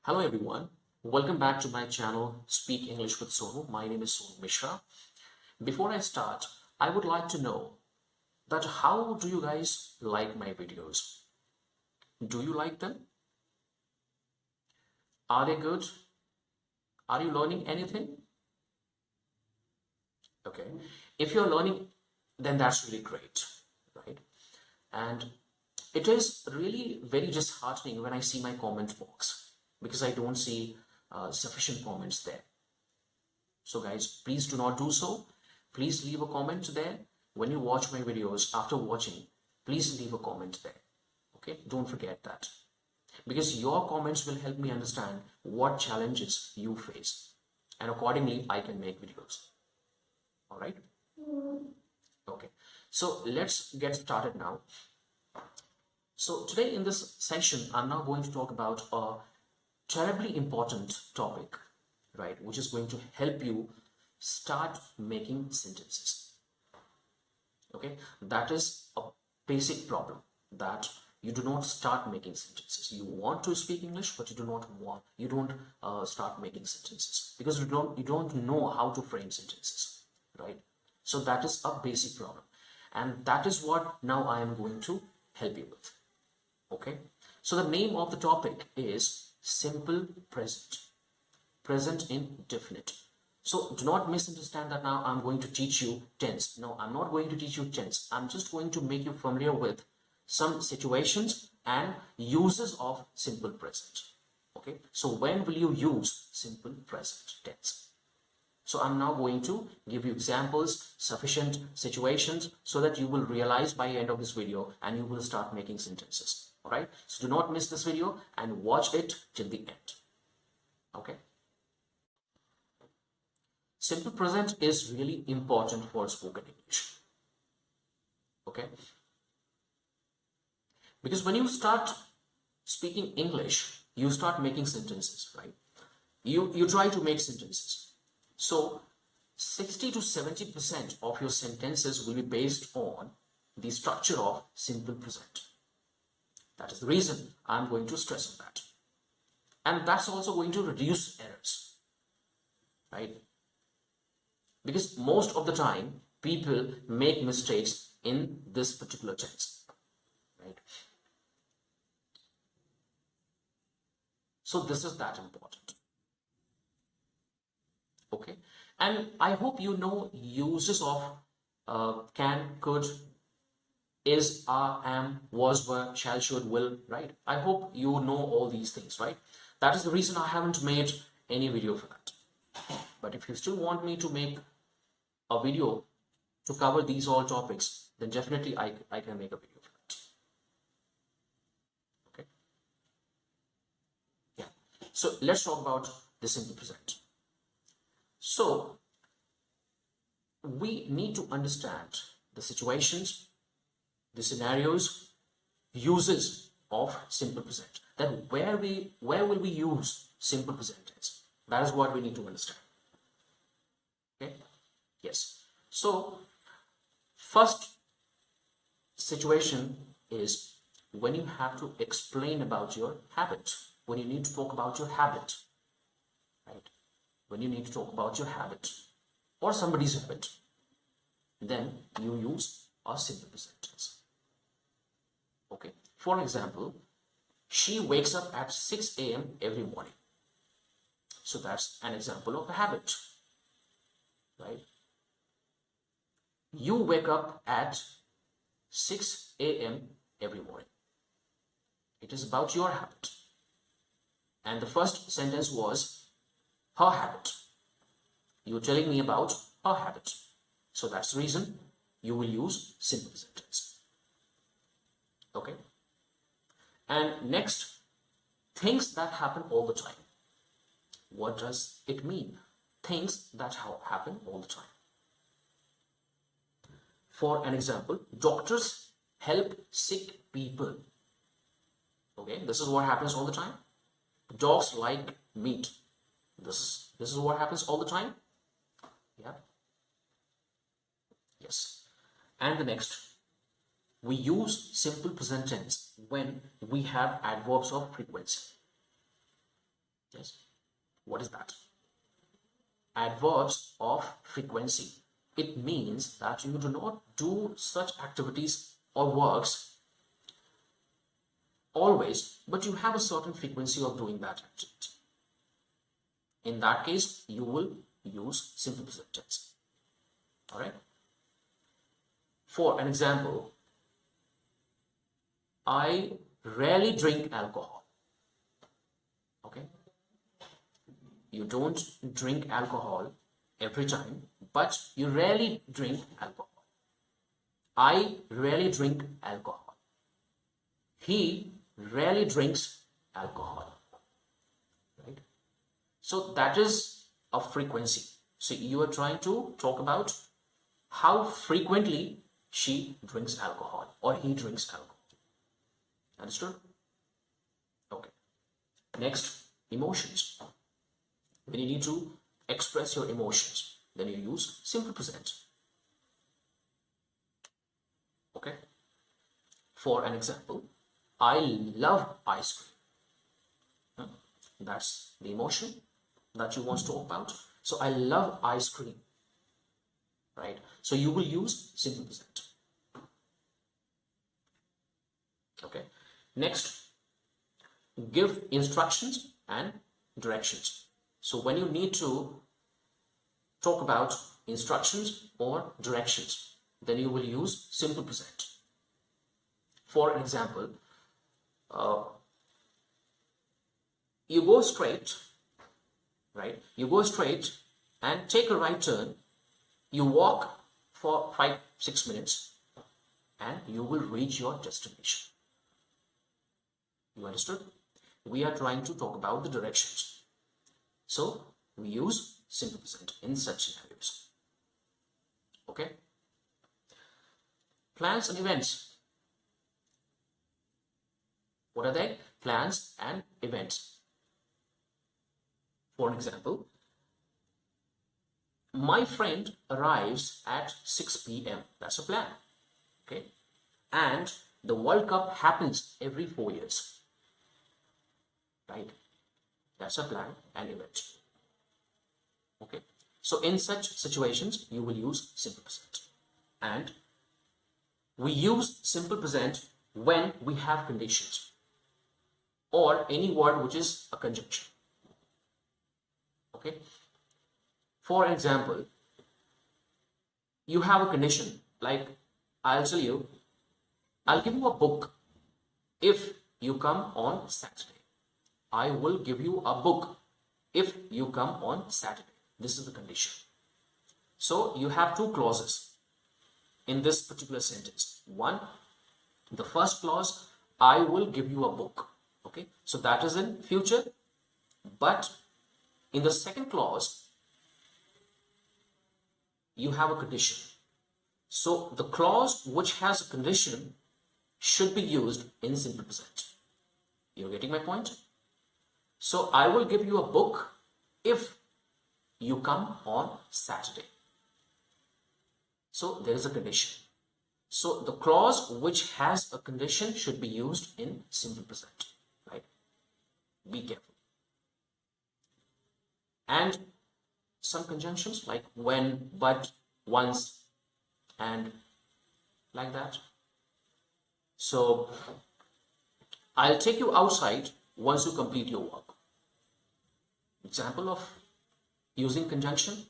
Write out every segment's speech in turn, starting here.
Hello everyone, welcome back to my channel Speak English with Sonu. My name is Sonu Mishra. Before I start, I would like to know that how do you guys like my videos? Do you like them? Are they good? Are you learning anything? Okay, if you're learning, then that's really great, right? And it is really very disheartening when I see my comment box because I don't see sufficient comments there. So guys, please do not do so. Please leave a comment there. When you watch my videos, after watching, please leave a comment there. Okay, don't forget that. Because your comments will help me understand what challenges you face. And accordingly, I can make videos. All right? Okay, so let's get started now. So today in this session, I'm now going to talk about a terribly important topic, right, which is going to help you start making sentences. Okay, that is a basic problem, that you do not start making sentences. You want to speak English, but you don't start making sentences because you don't know how to frame sentences, right? So that is a basic problem, and that is what now I am going to help you with. Okay, so the name of the topic is simple present indefinite. So do not misunderstand that now I'm going to teach you tense. No, I'm not going to teach you tense. I'm just going to make you familiar with some situations and uses of simple present. Okay, so when will you use simple present tense? So I'm now going to give you examples, sufficient situations, so that you will realize by the end of this video and you will start making sentences. All right, so do not miss this video and watch it till the end. Okay. Simple present is really important for spoken English. Okay, because when you start speaking English, you start making sentences, right? You try to make sentences. So 60 to 70% of your sentences will be based on the structure of simple present. That is the reason I'm going to stress on that. And that's also going to reduce errors, right? Because most of the time, people make mistakes in this particular tense, right? So this is that important. Okay, and I hope you know uses of can, could, is, are, am, was, were, shall, should, will, right? I hope you know all these things, right? That is the reason I haven't made any video for that. But if you still want me to make a video to cover these all topics, then definitely I can make a video for that. Okay. Yeah. So let's talk about the simple present. So we need to understand the situations, the scenarios, uses of simple present. Then where will we use simple present tense? That is what we need to understand. Okay. Yes. So first situation is when you have to explain about your habit, when you need to talk about your habit, right? When you need to talk about your habit or somebody's habit, then you use a simple present tense. Okay. For example, she wakes up at 6 a.m. every morning. So that's an example of a habit, right? You wake up at 6 a.m. every morning. It is about your habit. And the first sentence was her habit. You're telling me about her habit. So that's the reason you will use simple present tense. Okay. And next, things that happen all the time. What does it mean? Things that happen all the time. For an example, doctors help sick people. Okay, this is what happens all the time. Dogs like meat. This is what happens all the time. Yeah. Yes. And the next, we use simple present tense when we have adverbs of frequency. Yes. What is that? Adverbs of frequency. It means that you do not do such activities or works always, but you have a certain frequency of doing that activity. In that case, you will use simple present tense. All right. For an example, I rarely drink alcohol. Okay. You don't drink alcohol every time, but you rarely drink alcohol. I rarely drink alcohol. He rarely drinks alcohol. Right? So that is a frequency. So you are trying to talk about how frequently she drinks alcohol or he drinks alcohol. Understood? Okay. Next, emotions. When you need to express your emotions, then you use simple present. Okay. For an example, I love ice cream. That's the emotion that you want to talk about. So I love ice cream. Right? So you will use simple present. Okay. Next, give instructions and directions. So when you need to talk about instructions or directions, then you will use simple present. For an example, you go straight, right? You go straight and take a right turn. You walk for 5-6 minutes and you will reach your destination. You understood? We are trying to talk about the directions. So we use simple present in such scenarios. Okay? Plans and events. What are they? Plans and events. For example, my friend arrives at 6 p.m. That's a plan. Okay? And the World Cup happens every 4 years. Right? That's a plan and event. Okay? So in such situations, you will use simple present. And we use simple present when we have conditions or any word which is a conjunction. Okay? For example, you have a condition like I'll tell you, I'll give you a book if you come on Saturday. I will give you a book if you come on Saturday. This is the condition. So you have two clauses in this particular sentence. One, the first clause, I will give you a book. Okay, so that is in future. But in the second clause, you have a condition. So the clause which has a condition should be used in simple present. You're getting my point? So I will give you a book if you come on Saturday. So there is a condition. So the clause which has a condition should be used in simple present. Right? Be careful. And some conjunctions like when, but, once, and like that. So I'll take you outside once you complete your work. Example of using conjunction,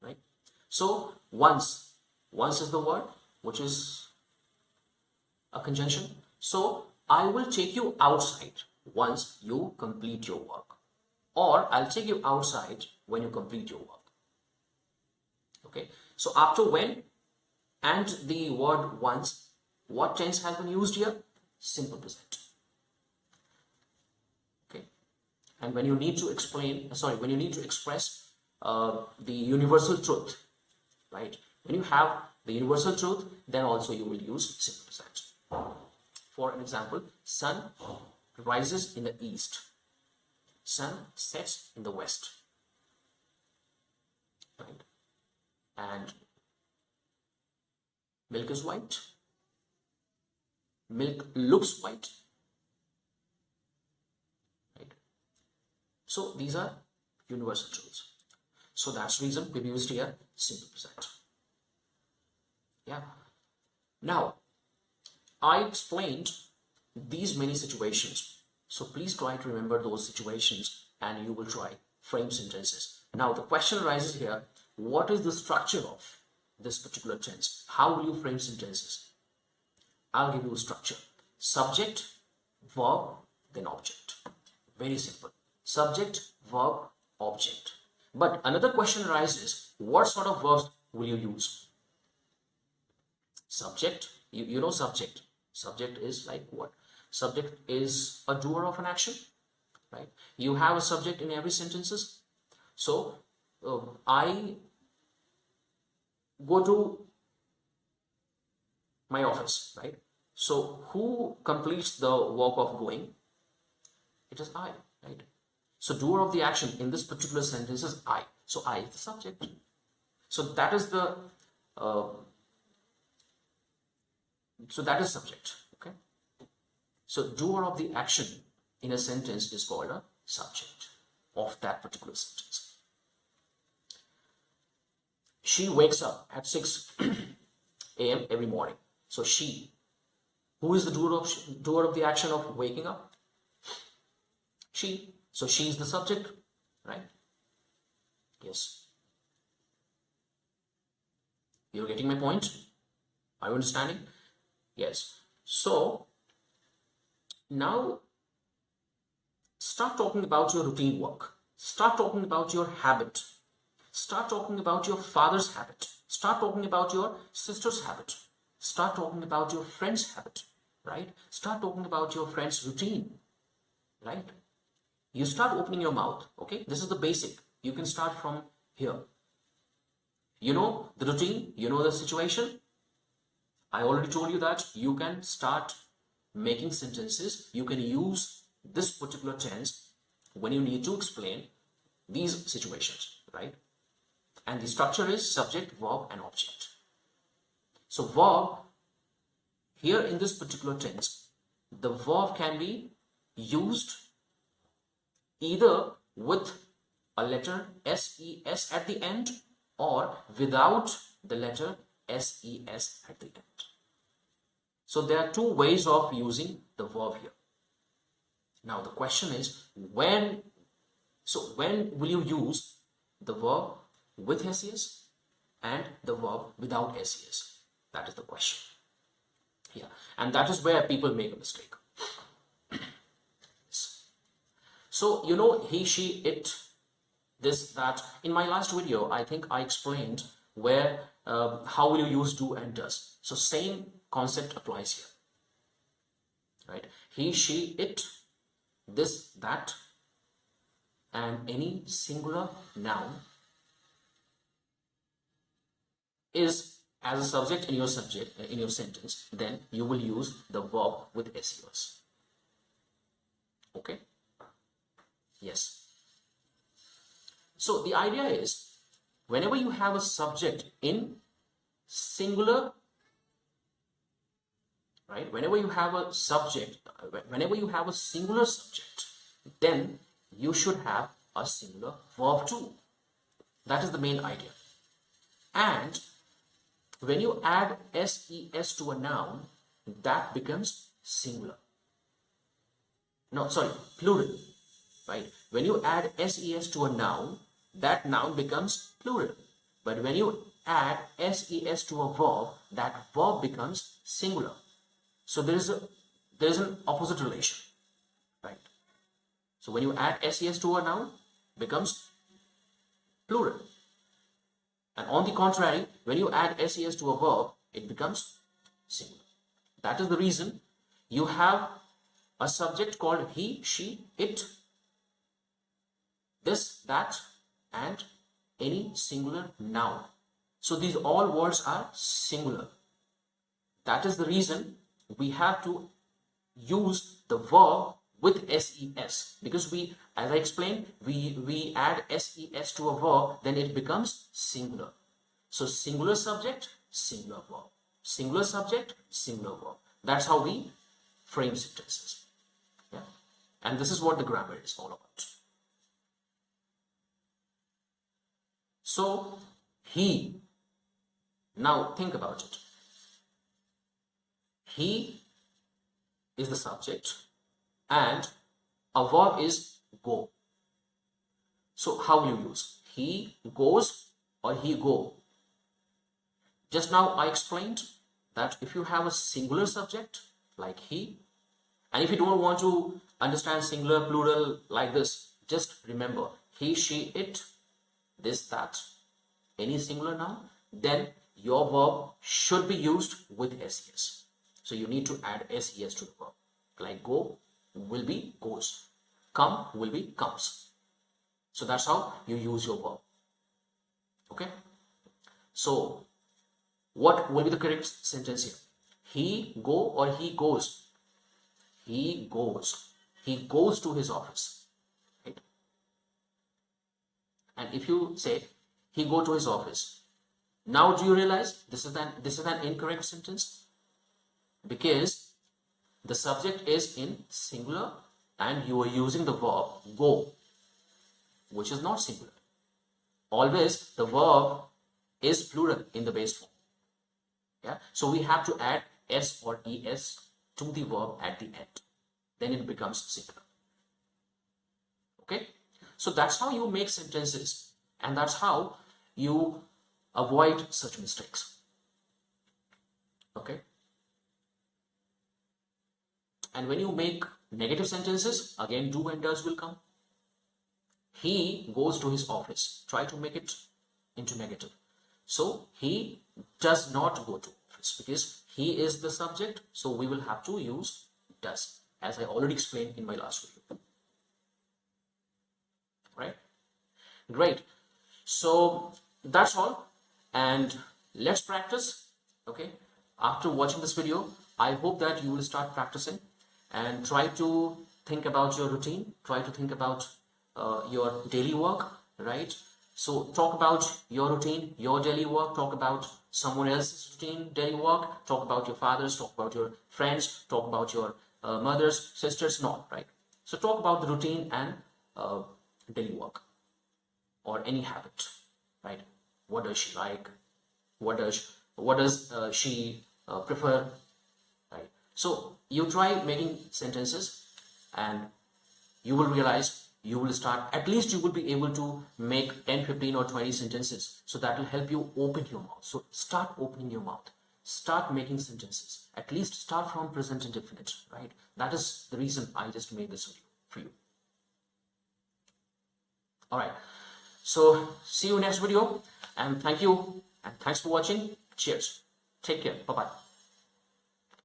right? So once is the word which is a conjunction. So I will take you outside once you complete your work, or I'll take you outside when you complete your work. Okay, so after when and the word once, what tense has been used here? Simple present. Okay, and when you need to when you need to express the universal truth, right? When you have the universal truth, then also you will use simple present. For an example, sun rises in the east. Sun sets in the west. Right? And milk is white. Milk looks white. Right? So these are universal truths. So that's the reason we've used here simple present. Yeah. Now, I explained these many situations. So please try to remember those situations and you will try frame sentences. Now the question arises here, what is the structure of this particular tense? How will you frame sentences? I'll give you a structure. Subject, verb, then object. Very simple. Subject, verb, object. But another question arises, what sort of verbs will you use? Subject, you know subject. Subject is like what? Subject is a doer of an action, right? You have a subject in every sentences. So, I go to my office, right? So, who completes the work of going? It is I, right? So, doer of the action in this particular sentence is I. So, I is the subject. So, that is the subject, okay? So, doer of the action in a sentence is called a subject of that particular sentence. She wakes up at 6 a.m. every morning. So, she. Who is the doer of the action of waking up? She. So, she is the subject, right? Yes. You're getting my point? Are you understanding? Yes. So, now start talking about your routine work. Start talking about your habit. Start talking about your father's habit. Start talking about your sister's habit. Start talking about your friend's habit, right? Start talking about your friend's routine, right? You start opening your mouth, okay? This is the basic. You can start from here. You know the routine, you know the situation. I already told you that you can start making sentences. You can use this particular tense when you need to explain these situations, right? And the structure is subject, verb, and object. So verb, here in this particular tense, the verb can be used either with a letter SES at the end or without the letter SES at the end. So there are two ways of using the verb here. Now the question is, when will you use the verb with SES and the verb without SES? That is the question. Yeah, and that is where people make a mistake. So, you know, he, she, it, this, that. In my last video, I think I explained where, how will you use do and does. So, same concept applies here, right? He, she, it, this, that, and any singular noun is as a subject in your sentence, then you will use the verb with SES. Okay? Yes. So the idea is, whenever you have a subject in singular, right? Whenever you have a subject, whenever you have a singular subject, then you should have a singular verb too. That is the main idea. And when you add SES to a noun, that becomes singular. No, sorry, plural, right? When you add SES to a noun, that noun becomes plural. But when you add SES to a verb, that verb becomes singular. So there is an opposite relation, right? So when you add SES to a noun, becomes plural. And on the contrary, when you add SES to a verb, it becomes singular. That is the reason you have a subject called he, she, it, this, that, and any singular noun. So these all words are singular. That is the reason we have to use the verb with SES, because we, as I explained, we add SES to a verb, then it becomes singular. So singular subject, singular verb. Singular subject, singular verb. That's how we frame sentences. Yeah? And this is what the grammar is all about. So he, now think about it. He is the subject and a verb is go. So how will you use? He goes or he go? Just now I explained that if you have a singular subject like he, and if you don't want to understand singular, plural like this, just remember he, she, it, this, that, any singular noun, then your verb should be used with ses. So you need to add ses to the verb. Like go will be goes, come will be comes. So that's how you use your verb. Okay. So what will be the correct sentence here? He go or he goes? He goes. He goes to his office. Right? And if you say he go to his office, now do you realize this is an incorrect sentence? Because the subject is in singular and you are using the verb go, which is not singular. Always the verb is plural in the base form. Yeah, so we have to add s or es to the verb at the end. Then it becomes singular. Okay, so that's how you make sentences, and that's how you avoid such mistakes. Okay, and when you make negative sentences, again do and does will come. He goes to his office. Try to make it into negative. So he does not go to office because he is the subject. So we will have to use does, as I already explained in my last video. Right? Great. So that's all. And let's practice. Okay. After watching this video, I hope that you will start practicing and try to think about your routine. Try to think about your daily work, right? So talk about your routine, your daily work, talk about someone else's routine, daily work, talk about your fathers, talk about your friends, talk about your mothers, sisters, not, right? So talk about the routine and daily work or any habit, right? What does she like? What does she prefer, right? So you try making sentences and you will realize you will start, at least you will be able to make 10, 15 or 20 sentences. So that will help you open your mouth. So start opening your mouth. Start making sentences. At least start from present indefinite, right? That is the reason I just made this video for you. All right. So see you next video and thank you and thanks for watching. Cheers. Take care. Bye-bye.